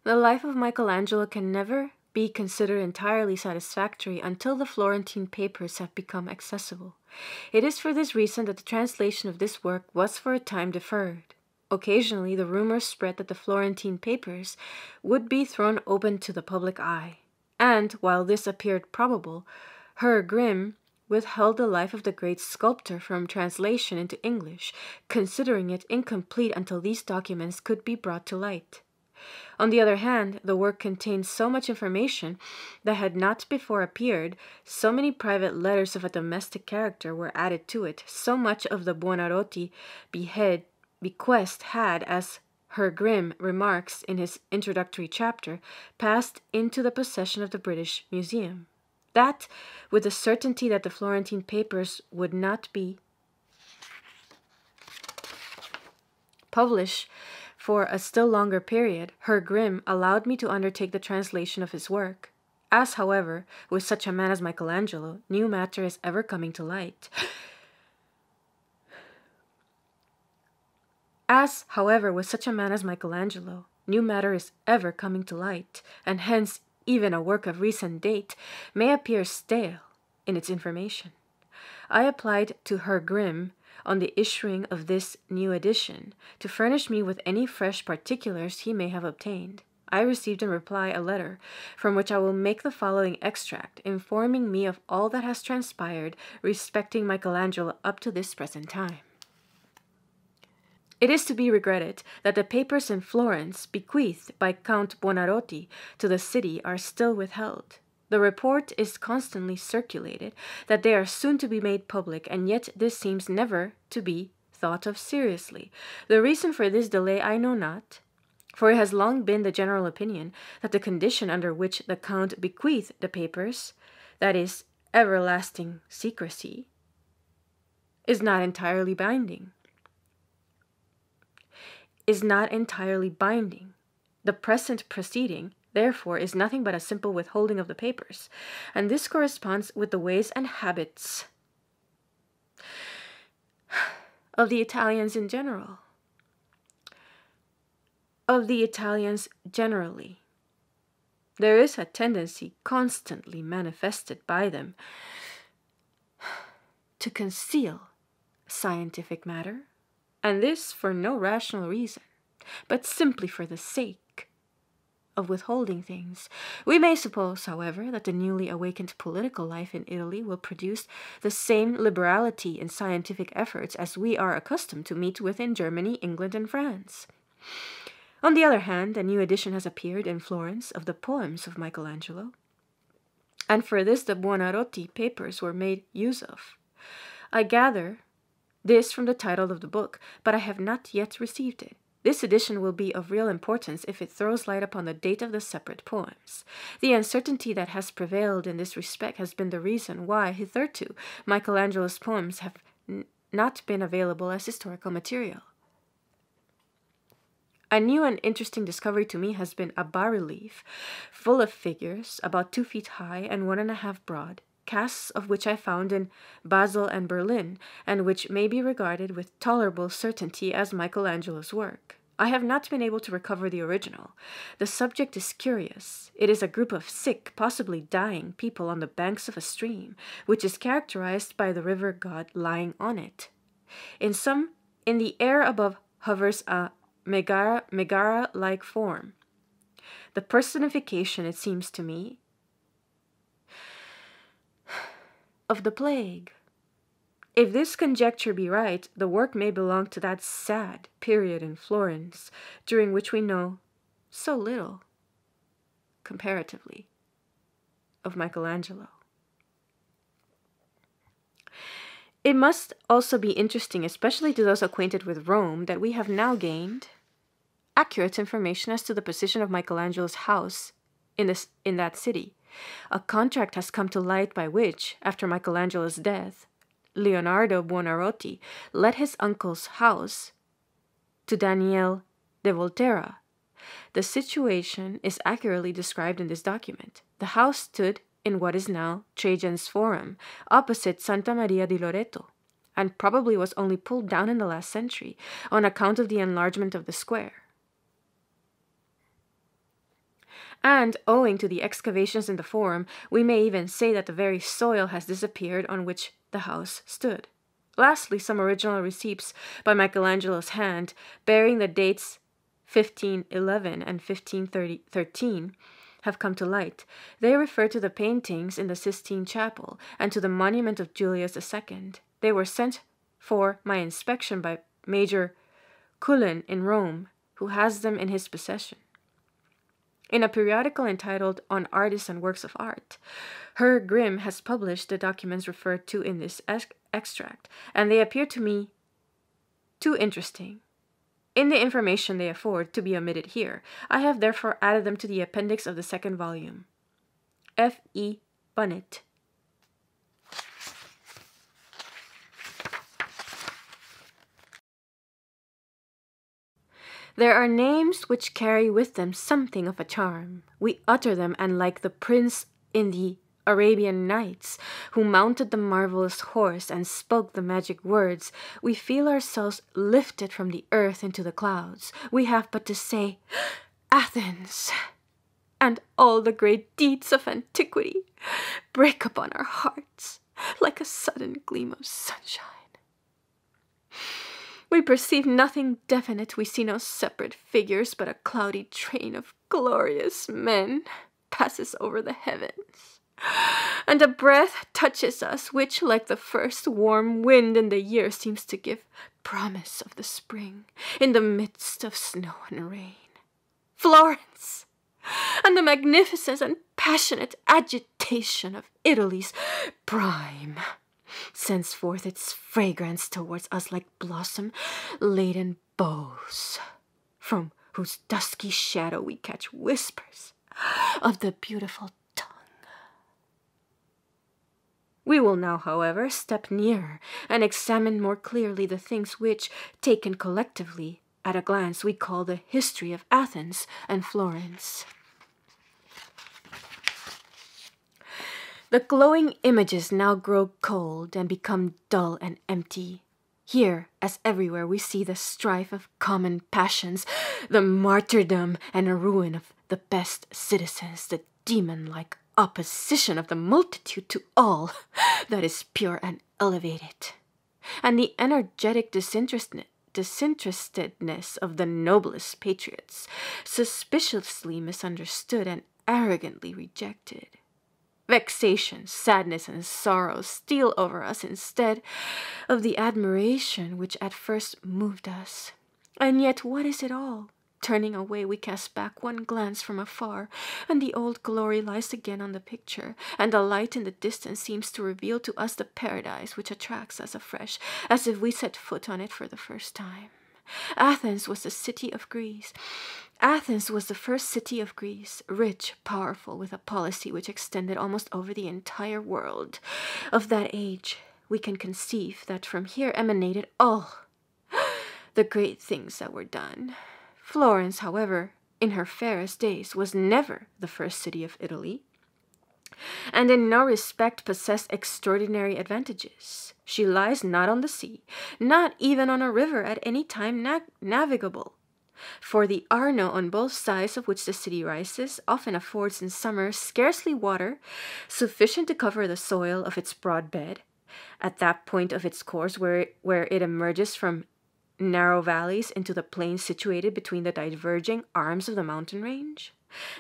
The life of Michelangelo can never be considered entirely satisfactory until the Florentine papers have become accessible. It is for this reason that the translation of this work was for a time deferred. Occasionally, the rumors spread that the Florentine papers would be thrown open to the public eye, and, while this appeared probable, Herr Grimm withheld the life of the great sculptor from translation into English, considering it incomplete until these documents could be brought to light. On the other hand, the work contained so much information that had not before appeared, so many private letters of a domestic character were added to it, so much of the Buonarroti bequest had, as Herr Grimm remarks in his introductory chapter, passed into the possession of the British Museum, that, with the certainty that the Florentine papers would not be published for a still longer period, Herr Grimm allowed me to undertake the translation of his work. As, however, with such a man as Michelangelo, new matter is ever coming to light. And hence even a work of recent date may appear stale in its information. I applied to Herr Grimm on the issuing of this new edition to furnish me with any fresh particulars he may have obtained. I received in reply a letter from which I will make the following extract, informing me of all that has transpired respecting Michelangelo up to this present time. It is to be regretted that the papers in Florence bequeathed by Count Buonarroti to the city are still withheld. The report is constantly circulated that they are soon to be made public, and yet this seems never to be thought of seriously. The reason for this delay I know not, for it has long been the general opinion that the condition under which the Count bequeathed the papers, that is, everlasting secrecy, is not entirely binding. The present proceeding, therefore, is nothing but a simple withholding of the papers, and this corresponds with the ways and habits of the Italians in general. There is a tendency constantly manifested by them to conceal scientific matter, and this for no rational reason, but simply for the sake of withholding things. We may suppose, however, that the newly awakened political life in Italy will produce the same liberality in scientific efforts as we are accustomed to meet with in Germany, England, and France. On the other hand, a new edition has appeared in Florence of the poems of Michelangelo, and for this the Buonarroti papers were made use of. I gather this from the title of the book, but I have not yet received it. This edition will be of real importance if it throws light upon the date of the separate poems. The uncertainty that has prevailed in this respect has been the reason why, hitherto, Michelangelo's poems have not been available as historical material. A new and interesting discovery to me has been a bas-relief full of figures about 2 feet high and 1.5 broad, casts of which I found in Basel and Berlin, and which may be regarded with tolerable certainty as Michelangelo's work. I have not been able to recover the original. The subject is curious. It is a group of sick, possibly dying people on the banks of a stream, which is characterized by the river god lying on it. In the air above hovers a Megara-like form. The personification, it seems to me, of the plague. If this conjecture be right, the work may belong to that sad period in Florence, during which we know so little, comparatively, of Michelangelo. It must also be interesting, especially to those acquainted with Rome, that we have now gained accurate information as to the position of Michelangelo's house in that city. A contract has come to light by which, after Michelangelo's death, Leonardo Buonarroti let his uncle's house to Daniele de Volterra. The situation is accurately described in this document. The house stood in what is now Trajan's Forum, opposite Santa Maria di Loreto, and probably was only pulled down in the last century on account of the enlargement of the square. And owing to the excavations in the Forum, we may even say that the very soil has disappeared on which the house stood. Lastly, some original receipts by Michelangelo's hand, bearing the dates 1511 and 1513, have come to light. They refer to the paintings in the Sistine Chapel and to the monument of Julius II. They were sent for my inspection by Major Cullen in Rome, who has them in his possession. In a periodical entitled On Artists and Works of Art, Herr Grimm has published the documents referred to in this extract, and they appear to me too interesting in the information they afford to be omitted here. I have therefore added them to the appendix of the second volume. F. E. Bunnet. There are names which carry with them something of a charm. We utter them, and like the prince in the Arabian Nights, who mounted the marvelous horse and spoke the magic words, we feel ourselves lifted from the earth into the clouds. We have but to say, Athens, and all the great deeds of antiquity break upon our hearts like a sudden gleam of sunshine. We perceive nothing definite, we see no separate figures, but a cloudy train of glorious men passes over the heavens. And a breath touches us, which, like the first warm wind in the year, seems to give promise of the spring in the midst of snow and rain. Florence! And the magnificence and passionate agitation of Italy's prime sends forth its fragrance towards us like blossom-laden boughs, from whose dusky shadow we catch whispers of the beautiful tongue. We will now, however, step nearer and examine more clearly the things which, taken collectively, at a glance, we call the history of Athens and Florence. The glowing images now grow cold and become dull and empty. Here, as everywhere, we see the strife of common passions, the martyrdom and ruin of the best citizens, the demon-like opposition of the multitude to all that is pure and elevated, and the energetic disinterestedness of the noblest patriots, suspiciously misunderstood and arrogantly rejected. Vexation, sadness, and sorrow steal over us instead of the admiration which at first moved us. And yet what is it all? Turning away, we cast back one glance from afar, and the old glory lies again on the picture, and a light in the distance seems to reveal to us the paradise which attracts us afresh, as if we set foot on it for the first time. Athens was the city of Greece. Athens was the first city of Greece, rich, powerful, with a policy which extended almost over the entire world. Of that age, we can conceive that from here emanated all the great things that were done. Florence, however, in her fairest days, was never the first city of Italy, and in no respect possessed extraordinary advantages. She lies not on the sea, not even on a river at any time navigable. For the Arno, on both sides of which the city rises, often affords in summer scarcely water sufficient to cover the soil of its broad bed, at that point of its course where it emerges from narrow valleys into the plains situated between the diverging arms of the mountain range.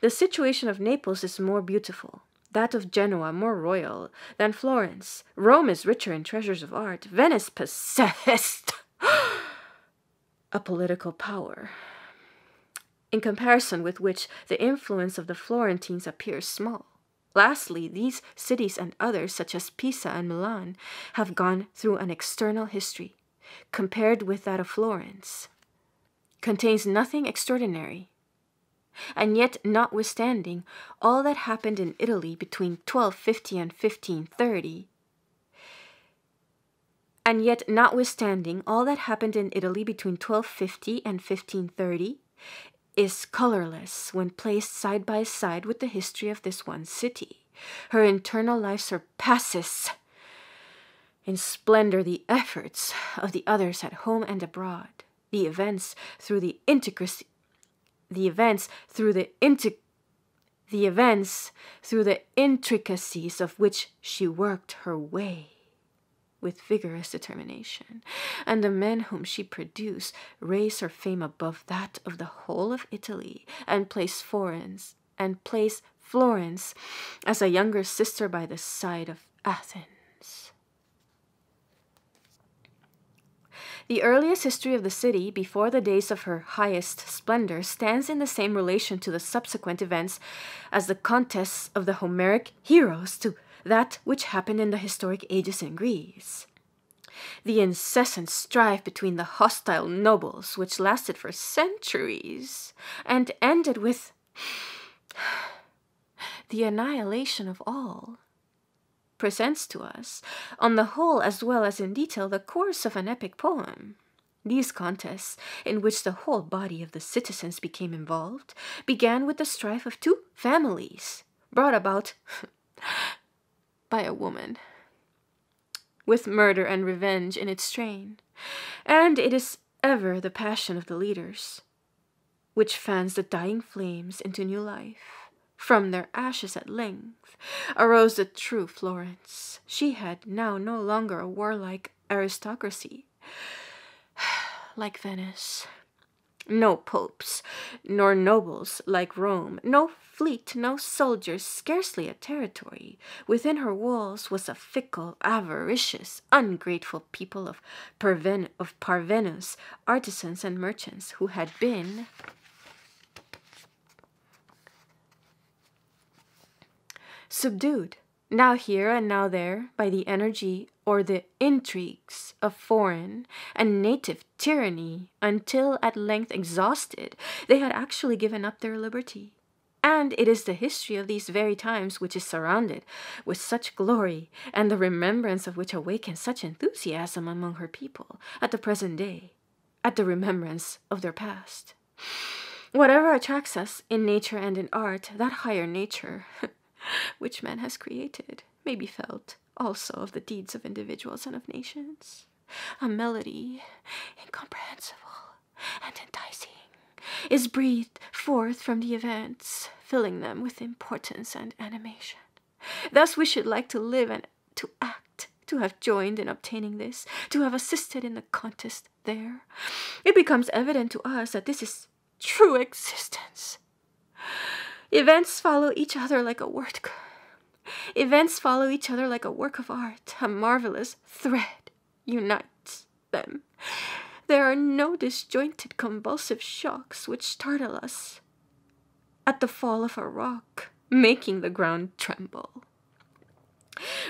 The situation of Naples is more beautiful, that of Genoa more royal than Florence. Rome is richer in treasures of art. Venice possessed a political power, in comparison with which the influence of the Florentines appears small. Lastly, these cities and others, such as Pisa and Milan, have gone through an external history, compared with that of Florence, contains nothing extraordinary. And yet, notwithstanding all that happened in Italy between 1250 and 1530, is colorless when placed side by side with the history of this one city. Her internal life surpasses in splendor the efforts of the others at home and abroad. The events through the the events through the intricacies of which she worked her way with vigorous determination, and the men whom she produced raised her fame above that of the whole of Italy, and placed Florence as a younger sister by the side of Athens. The earliest history of the city, before the days of her highest splendor, stands in the same relation to the subsequent events as the contests of the Homeric heroes to that which happened in the historic ages in Greece. The incessant strife between the hostile nobles, which lasted for centuries, and ended with the annihilation of all, presents to us, on the whole as well as in detail, the course of an epic poem. These contests, in which the whole body of the citizens became involved, began with the strife of two families, brought about by a woman, with murder and revenge in its train, and it is ever the passion of the leaders, which fans the dying flames into new life. From their ashes at length arose the true Florence. She had now no longer a warlike aristocracy, like Venice. No popes, nor nobles like Rome, no fleet, no soldiers, scarcely a territory. Within her walls was a fickle, avaricious, ungrateful people of parvenus, artisans and merchants, who had been subdued, now here and now there, by the energy or the intrigues of foreign and native tyranny, until at length exhausted, they had actually given up their liberty. And it is the history of these very times which is surrounded with such glory, and the remembrance of which awakens such enthusiasm among her people at the present day, at the remembrance of their past. Whatever attracts us in nature and in art, that higher nature which man has created may be felt also of the deeds of individuals and of nations. A melody, incomprehensible and enticing, is breathed forth from the events, filling them with importance and animation. Thus we should like to live and to act, to have joined in obtaining this, to have assisted in the contest there. It becomes evident to us that this is true existence. Events follow each other like a work. Events follow each other like a work of art. A marvelous thread unites them. There are no disjointed convulsive shocks which startle us at the fall of a rock, making the ground tremble,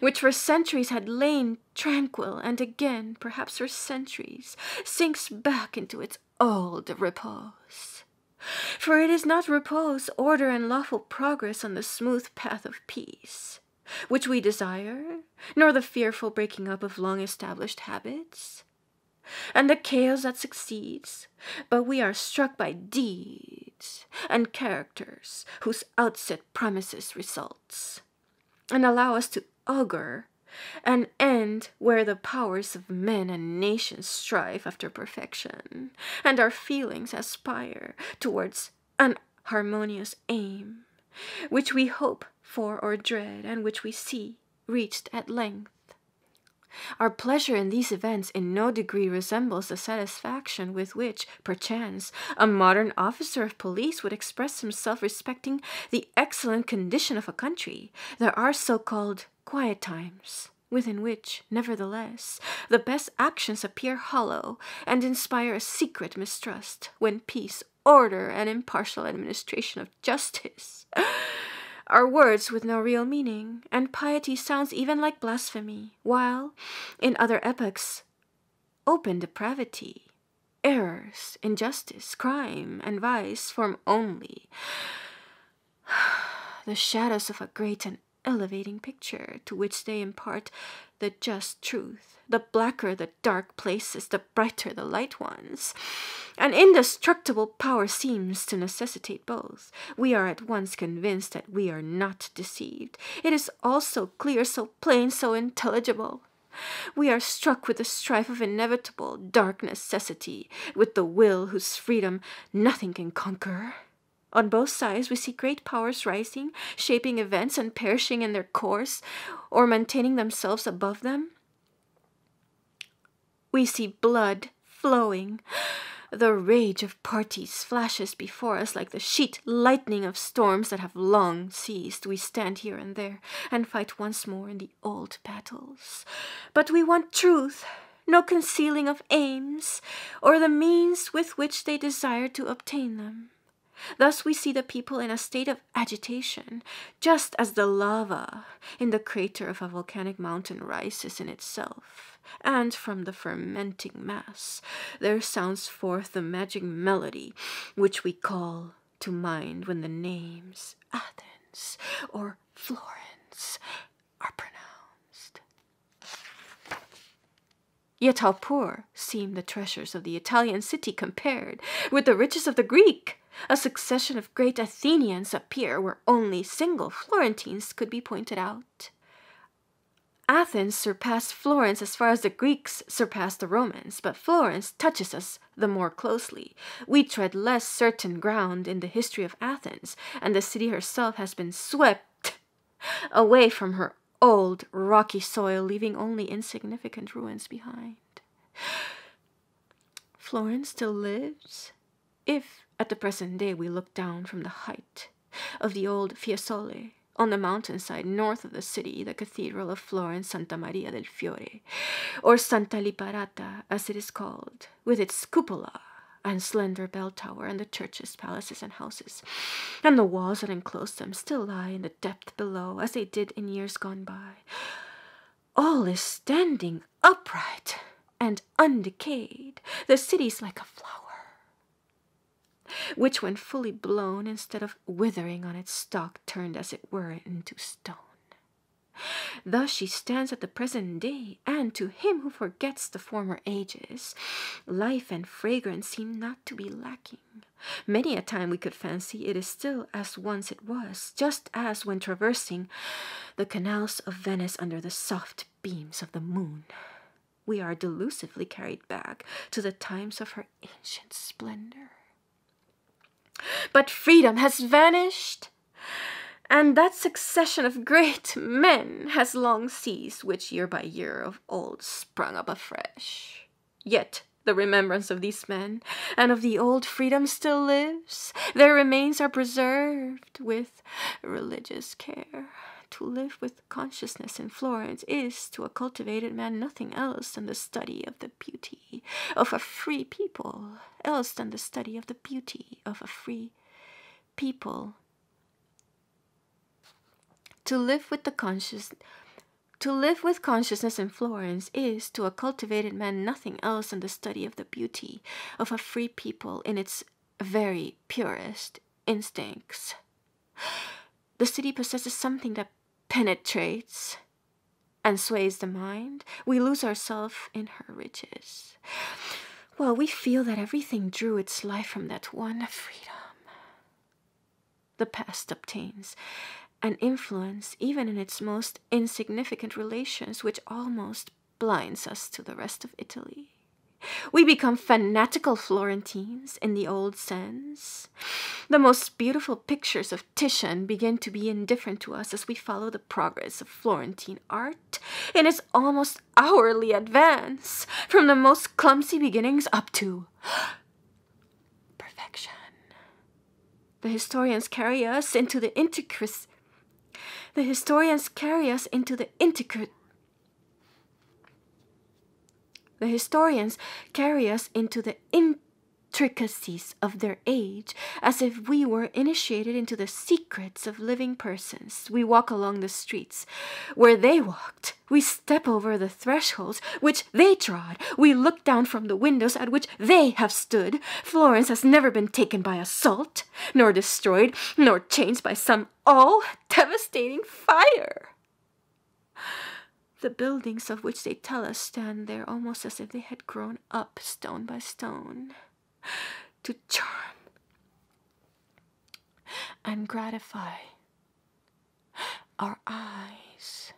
which for centuries had lain tranquil, and again, perhaps for centuries, sinks back into its old repose. For it is not repose, order, and lawful progress on the smooth path of peace, which we desire, nor the fearful breaking up of long-established habits, and the chaos that succeeds, but we are struck by deeds and characters whose outset promises results, and allow us to augur an end where the powers of men and nations strive after perfection, and our feelings aspire towards an harmonious aim, which we hope for or dread, and which we see reached at length. Our pleasure in these events in no degree resembles the satisfaction with which, perchance, a modern officer of police would express himself respecting the excellent condition of a country. There are so-called quiet times, within which, nevertheless, the best actions appear hollow and inspire a secret mistrust, when peace, order, and impartial administration of justice are words with no real meaning, and piety sounds even like blasphemy, while, in other epochs, open depravity, errors, injustice, crime, and vice form only the shadows of a great and elevating picture, to which they impart the just truth. The blacker the dark places, the brighter the light ones. An indestructible power seems to necessitate both. We are at once convinced that we are not deceived. It is all so clear, so plain, so intelligible. We are struck with the strife of inevitable dark necessity, with the will whose freedom nothing can conquer. On both sides, we see great powers rising, shaping events and perishing in their course, or maintaining themselves above them. We see blood flowing. The rage of parties flashes before us like the sheet lightning of storms that have long ceased. We stand here and there and fight once more in the old battles. But we want truth, no concealing of aims, or the means with which they desire to obtain them. Thus we see the people in a state of agitation, just as the lava in the crater of a volcanic mountain rises in itself, and from the fermenting mass there sounds forth the magic melody which we call to mind when the names Athens or Florence are pronounced. Yet how poor seem the treasures of the Italian city compared with the riches of the Greek! A succession of great Athenians appear where only single Florentines could be pointed out. Athens surpassed Florence as far as the Greeks surpassed the Romans, but Florence touches us the more closely. We tread less certain ground in the history of Athens, and the city herself has been swept away from her old rocky soil, leaving only insignificant ruins behind. Florence still lives, if at the present day we look down from the height of the old Fiesole. On the mountainside north of the city, the Cathedral of Florence, Santa Maria del Fiore, or Santa Liparata as it is called, with its cupola and slender bell tower, and the churches, palaces, and houses, and the walls that enclose them still lie in the depth below, as they did in years gone by. All is standing upright and undecayed. The city's like a flower, which when fully blown, instead of withering on its stalk, turned as it were into stone. Thus she stands at the present day, and to him who forgets the former ages, life and fragrance seem not to be lacking. Many a time we could fancy it is still as once it was, just as when traversing the canals of Venice under the soft beams of the moon, we are delusively carried back to the times of her ancient splendor. But freedom has vanished, and that succession of great men has long ceased, which year by year of old sprung up afresh. Yet the remembrance of these men and of the old freedom still lives. Their remains are preserved with religious care. To live with consciousness in Florence is to a cultivated man nothing else than the study of the beauty of a free people, else than the study of the beauty of a free people. To live with consciousness in Florence is to a cultivated man nothing else than the study of the beauty of a free people in its very purest instincts. The city possesses something that penetrates and sways the mind. We lose ourselves in her riches, while we feel that everything drew its life from that one freedom. The past obtains an influence even in its most insignificant relations, which almost blinds us to the rest of Italy. We become fanatical Florentines in the old sense. The most beautiful pictures of Titian begin to be indifferent to us as we follow the progress of Florentine art in its almost hourly advance, from the most clumsy beginnings up to perfection. The historians carry us into the intricacies. The historians carry us into the intricacies of their age, as if we were initiated into the secrets of living persons. We walk along the streets where they walked. We step over the thresholds which they trod. We look down from the windows at which they have stood. Florence has never been taken by assault, nor destroyed, nor changed by some all-devastating fire. The buildings of which they tell us stand there almost as if they had grown up stone by stone to charm and gratify our eyes.